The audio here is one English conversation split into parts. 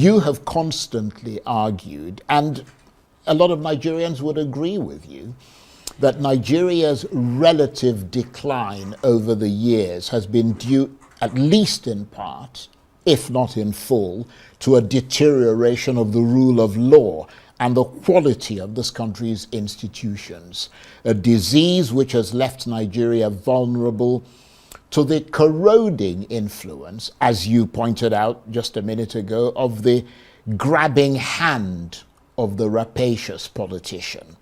You have constantly argued, and a lot of Nigerians would agree with you, that Nigeria's relative decline over the years has been due, at least in part, if not in full, to a deterioration of the rule of law and the quality of this country's institutions, a disease which has left Nigeria vulnerable to the corroding influence, as you pointed out just a minute ago, of the grabbing hand of the rapacious politician.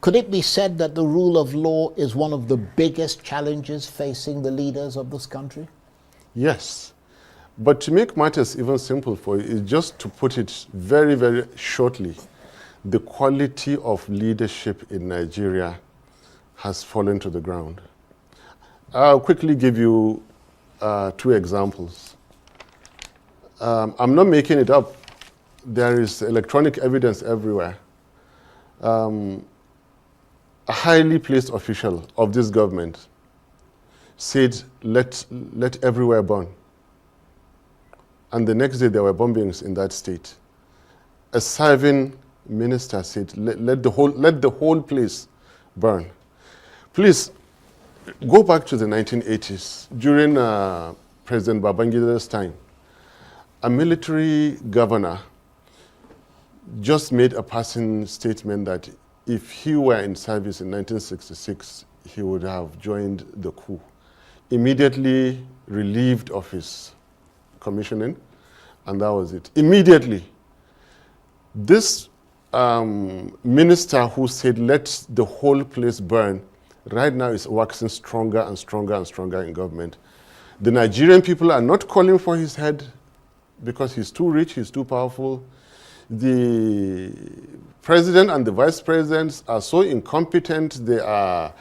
Could it be said that the rule of law is one of the biggest challenges facing the leaders of this country? Yes. But to make matters even simple for you, is just to put it very, very shortly, the quality of leadership in Nigeria has fallen to the ground. I'll quickly give you 2 examples. I'm not making it up. There is electronic evidence everywhere. A highly placed official of this government said, let everywhere burn. And the next day there were bombings in that state. A serving minister said, let the whole place burn. Please, go back to the 1980s. During President Babangida's time, a military governor just made a passing statement that if he were in service in 1966, he would have joined the coup. Immediately relieved of his commissioning, and that was it. Immediately. This minister who said, let the whole place burn, right now is waxing stronger and stronger and stronger in government. The Nigerian people are not calling for his head because he's too rich, he's too powerful. The president and the vice presidents are so incompetent, they are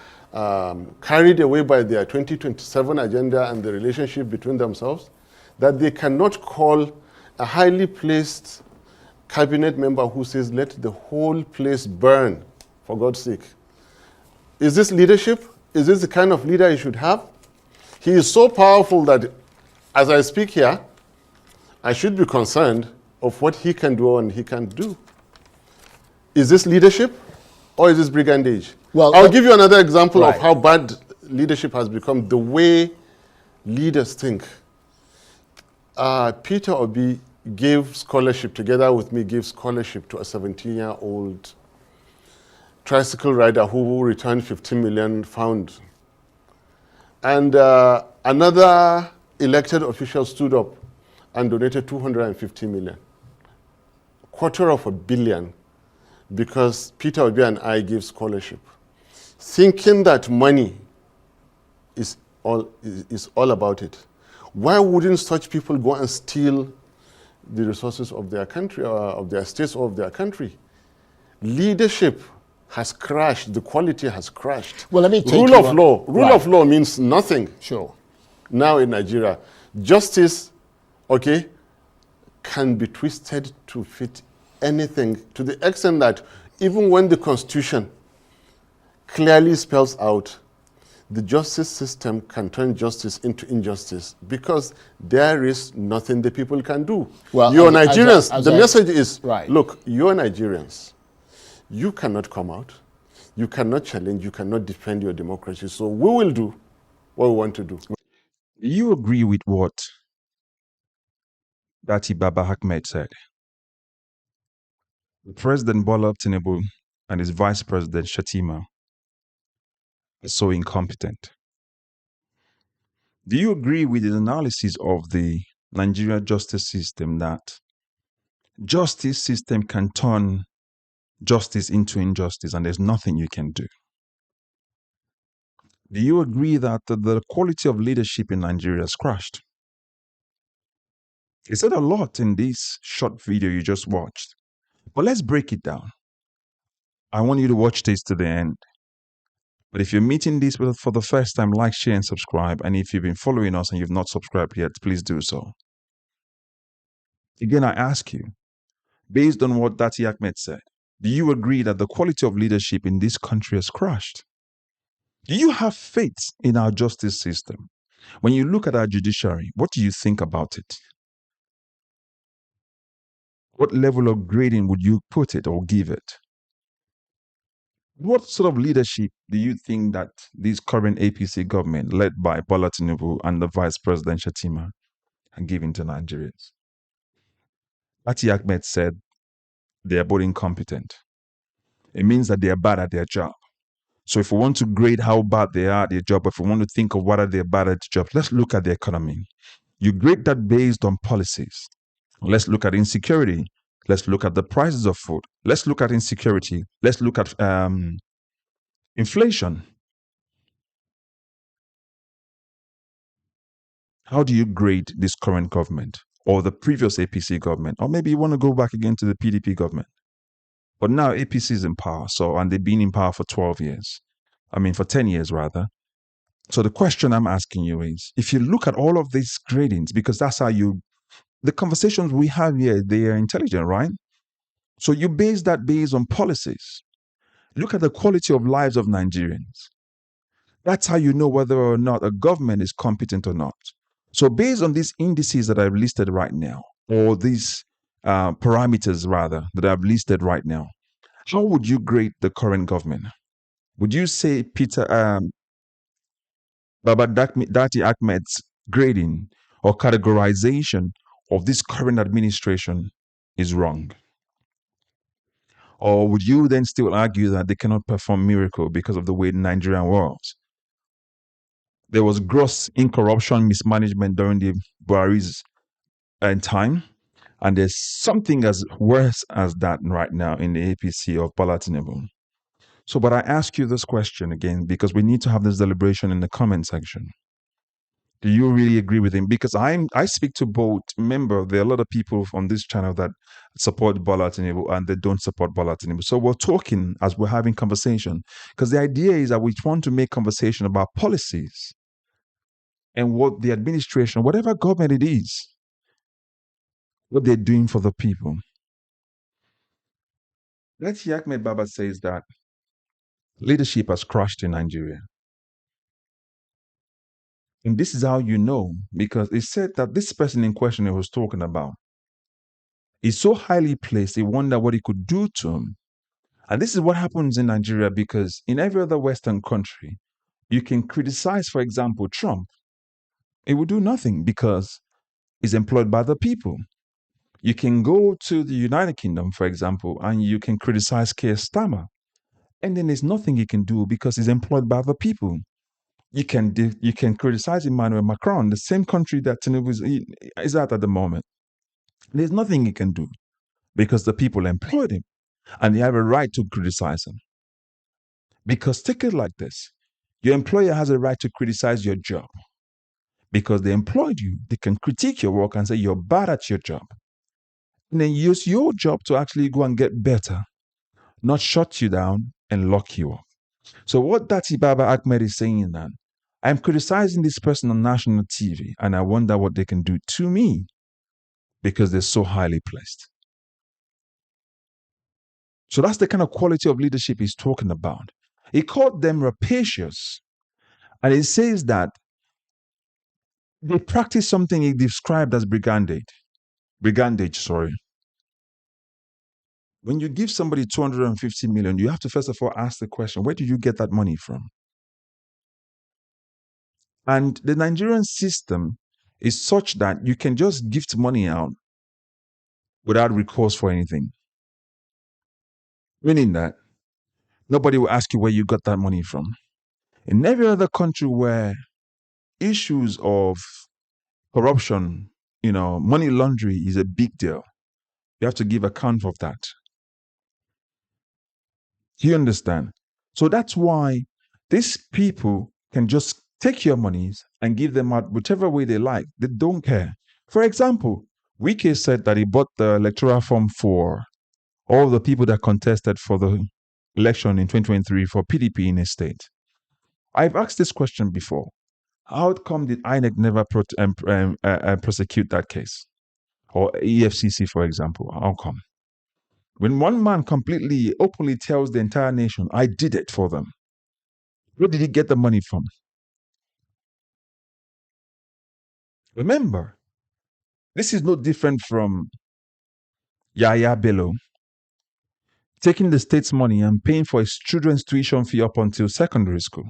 carried away by their 2027 agenda and the relationship between themselves, that they cannot call a highly placed cabinet member who says, let the whole place burn, for God's sake. Is this leadership? Is this the kind of leader he should have? He is so powerful that as I speak here, I should be concerned of what he can do and he can't do. Is this leadership or is this brigandage? Well, I'll give you another example of how bad leadership has become, the way leaders think. Peter Obi gave scholarship, together with me, gave scholarship to a 17-year-old tricycle rider who returned 15 million found. And another elected official stood up and donated 250 million. $250 million, because Peter Obi and I gave scholarship, thinking that money is all about it. Why wouldn't such people go and steal the resources of their country, or of their states, or of their country? Leadership has crashed. The quality has crashed. Well, let me take Rule of law. Rule of law means nothing. Sure. Now in Nigeria, justice, can be twisted to fit anything, to the extent that even when the Constitution clearly spells out the justice system can turn justice into injustice because there is nothing the people can do. Well, you're Nigerians. The message is, look, you're Nigerians. You cannot come out. You cannot challenge. You cannot defend your democracy. So we will do what we want to do. Do you agree with what Datti Baba-Ahmed said? President Bola Tinubu and his Vice President Shettima are so incompetent. Do you agree with his analysis of the Nigerian justice system, that justice system can turn justice into injustice and there's nothing you can do? Do you agree that the quality of leadership in Nigeria has crashed? He said a lot in this short video you just watched, but let's break it down. I want you to watch this to the end. But if you're meeting this for the first time, like, share, and subscribe. And if you've been following us and you've not subscribed yet, please do so. Again, I ask you, based on what Datti Ahmed said, do you agree that the quality of leadership in this country has crashed? Do you have faith in our justice system? When you look at our judiciary, what do you think about it? what level of grading would you put it or give it? What sort of leadership do you think that this current APC government, led by Bola Tinubu and the Vice President Shettima, are giving to Nigerians? Datti Ahmed said they are both incompetent. It means that they are bad at their job. So if we want to grade how bad they are at their job, if we want to think of whether they're bad at the job, let's look at the economy. You grade that based on policies. Let's look at insecurity. Let's look at the prices of food. Let's look at insecurity. Let's look at inflation. How do you grade this current government or the previous APC government? Or maybe you want to go back again to the PDP government. But now APC is in power, and they've been in power for 12 years. For 10 years rather. So the question I'm asking you is, if you look at all of these gradings, because that's how the conversations we have here, they are intelligent, right? So you base that based on policies. Look at the quality of lives of Nigerians. That's how you know whether or not a government is competent or not. So based on these indices that I've listed right now, or these parameters rather that I've listed right now, how would you grade the current government? Would you say Datti Ahmed's grading or categorization of this current administration is wrong? Or would you then still argue that they cannot perform miracle because of the way Nigerian works? There was gross incorruption mismanagement during the Buhari's time, and there's something as worse as that right now in the APC of Bola Tinubu. So, but I ask you this question again, because we need to have this deliberation in the comment section. Do you really agree with him? Because I speak to both. Remember, there are a lot of people on this channel that support Bola Tinubu and they don't support Bola Tinubu. So we're talking as we're having conversation, because the idea is that we want to make conversation about policies and what the administration, whatever government it is, what they're doing for the people. Datti Ahmed Baba says that leadership has crashed in Nigeria. And this is how you know, because it said that this person in question he was talking about is so highly placed, he wondered what he could do to him. And this is what happens in Nigeria, because in every other Western country, you can criticize, for example, Trump. It will do nothing because he's employed by the people. You can go to the United Kingdom, for example, and you can criticize Keir Starmer. And then there's nothing he can do because he's employed by the people. You can criticize Emmanuel Macron, the same country that Tinubu is at the moment. There's nothing he can do because the people employed him and they have a right to criticize him. Because take it like this. Your employer has a right to criticize your job because they employed you. They can critique your work and say you're bad at your job. And then use your job to actually go and get better, not shut you down and lock you up. So what Datti Baba-Ahmed is saying is that I'm criticizing this person on national TV and I wonder what they can do to me because they're so highly placed. So that's the kind of quality of leadership he's talking about. He called them rapacious. And he says that they practice something he described as brigandage. When you give somebody 250 million, you have to first of all ask the question, where did you get that money from? And the Nigerian system is such that you can just gift money out without recourse for anything. Meaning that nobody will ask you where you got that money from. In every other country where issues of corruption, money laundering is a big deal, you have to give account of that. Do you understand? So that's why these people can just take your monies and give them out whichever way they like. They don't care. For example, Wike said that he bought the electoral form for all the people that contested for the election in 2023 for PDP in his state. I've asked this question before. How come did INEC never prosecute that case? Or EFCC, for example. How come? When one man completely openly tells the entire nation, I did it for them, where did he get the money from? Remember, this is no different from Yaya Bello, taking the state's money and paying for his children's tuition fee up until secondary school.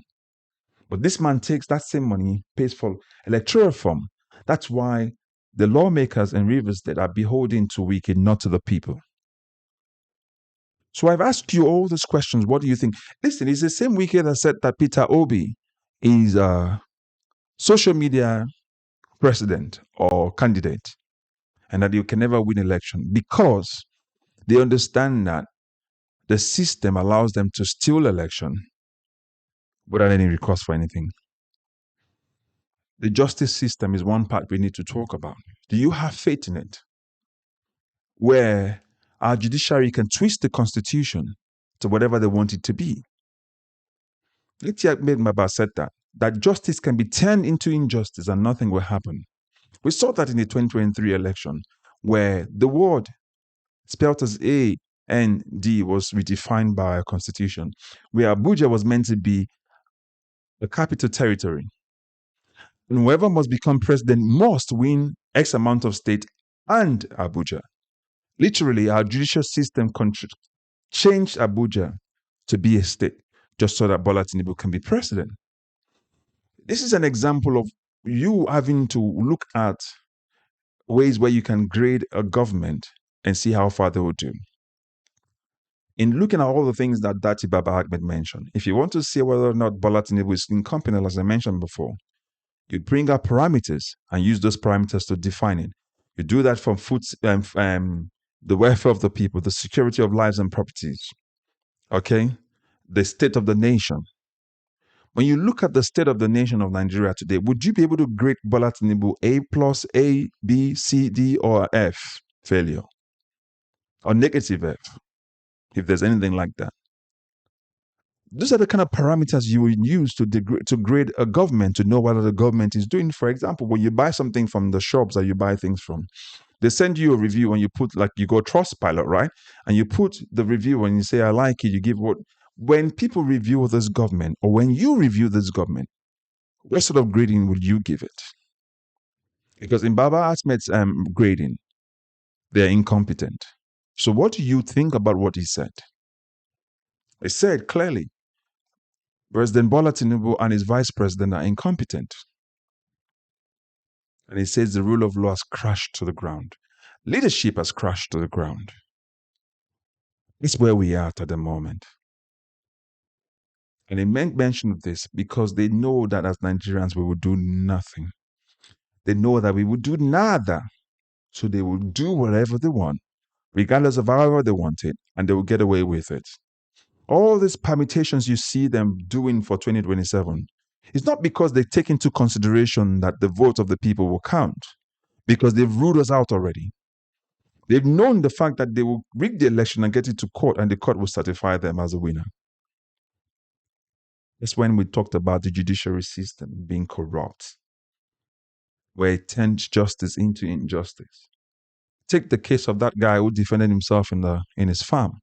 But this man takes that same money, pays for electoral reform. That's why the lawmakers in Rivers State are beholden to Wike, not to the people. So I've asked you all these questions. What do you think? Listen, it's the same Wike that said that Peter Obi is a social media president or candidate and that you can never win election because they understand that the system allows them to steal election without any recourse for anything. The justice system is one part we need to talk about. Do you have faith in it? Where our judiciary can twist the constitution to whatever they want it to be. Datti Baba said that justice can be turned into injustice and nothing will happen. We saw that in the 2023 election, where the word spelled as A and D was redefined by a constitution, where Abuja was meant to be the capital territory. And whoever must become president must win X amount of state and Abuja. Literally, our judicial system changed Abuja to be a state just so that Bola Tinubu can be president. This is an example of you having to look at ways where you can grade a government and see how far they will do. In looking at all the things that Datti Baba-Ahmed mentioned, if you want to see whether or not Bola Tinubu is incompetent, as I mentioned before, you bring up parameters and use those parameters to define it. You do that from the welfare of the people, the security of lives and properties, okay? The state of the nation. When you look at the state of the nation of Nigeria today, would you be able to grade Bola Tinubu A plus, A, B, C, D, or F failure? Or negative F, if there's anything like that? Those are the kind of parameters you would use to grade a government, to know whether the government is doing. For example, when you buy something from the shops that you buy things from, they send you a review and you put, like, you go Trustpilot, right? And you put the review and you say, I like it, you give what. When people review this government, or when you review this government, what sort of grading would you give it? Because in Baba-Ahmed's grading, they're incompetent. So what do you think about what he said? He said clearly, President Bola Tinubu and his vice president are incompetent. And he says the rule of law has crashed to the ground. Leadership has crashed to the ground. It's where we are at the moment. And they make mention of this because they know that as Nigerians, we will do nothing. They know that we will do nada. So they will do whatever they want, regardless of however they want it, and they will get away with it. All these permutations you see them doing for 2027, it's not because they take into consideration that the vote of the people will count, because they've ruled us out already. They've known the fact that they will rig the election and get it to court, and the court will certify them as a winner. That's when we talked about the judiciary system being corrupt, where it turns justice into injustice. Take the case of that guy who defended himself in his farm.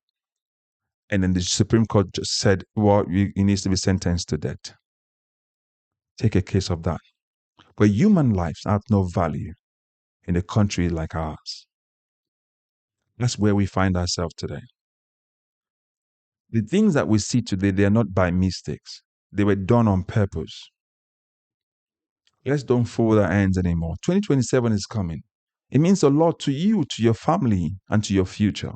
And then the Supreme Court just said, well, he needs to be sentenced to death. Take a case of that. But human lives have no value in a country like ours. That's where we find ourselves today. The things that we see today, they are not by mistakes. They were done on purpose. Let's don't fold our hands anymore. 2027 is coming. It means a lot to you, to your family, and to your future.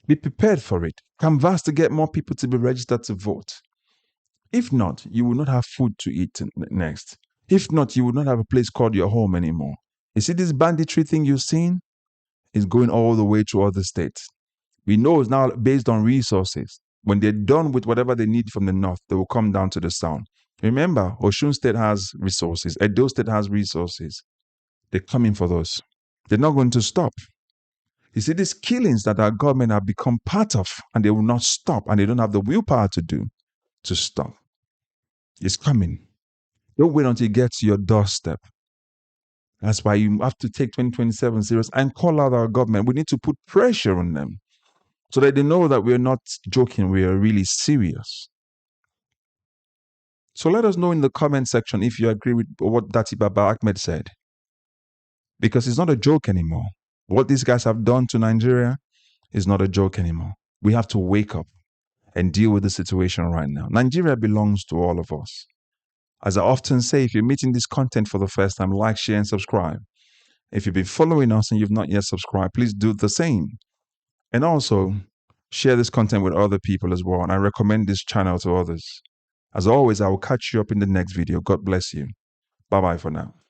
Be prepared for it. Canvass to get more people to be registered to vote. If not, you will not have food to eat next. If not, you will not have a place called your home anymore. You see this banditry thing you've seen is going all the way to other states. We know it's now based on resources. When they're done with whatever they need from the north, they will come down to the south. Remember, Osun State has resources. Edo State has resources. They're coming for those. They're not going to stop. You see, these killings that our government have become part of, and they will not stop, and they don't have the willpower to stop. It's coming. Don't wait until it gets to your doorstep. That's why you have to take 2027 serious and call out our government. We need to put pressure on them so that they know that we're not joking, we are really serious. So let us know in the comment section if you agree with what Datti Baba-Ahmed said. Because it's not a joke anymore. What these guys have done to Nigeria is not a joke anymore. We have to wake up and deal with the situation right now. Nigeria belongs to all of us. As I often say, if you're meeting this content for the first time, like, share, and subscribe. If you've been following us and you've not yet subscribed, please do the same. And also, share this content with other people as well. And I recommend this channel to others. As always, I will catch you up in the next video. God bless you. Bye-bye for now.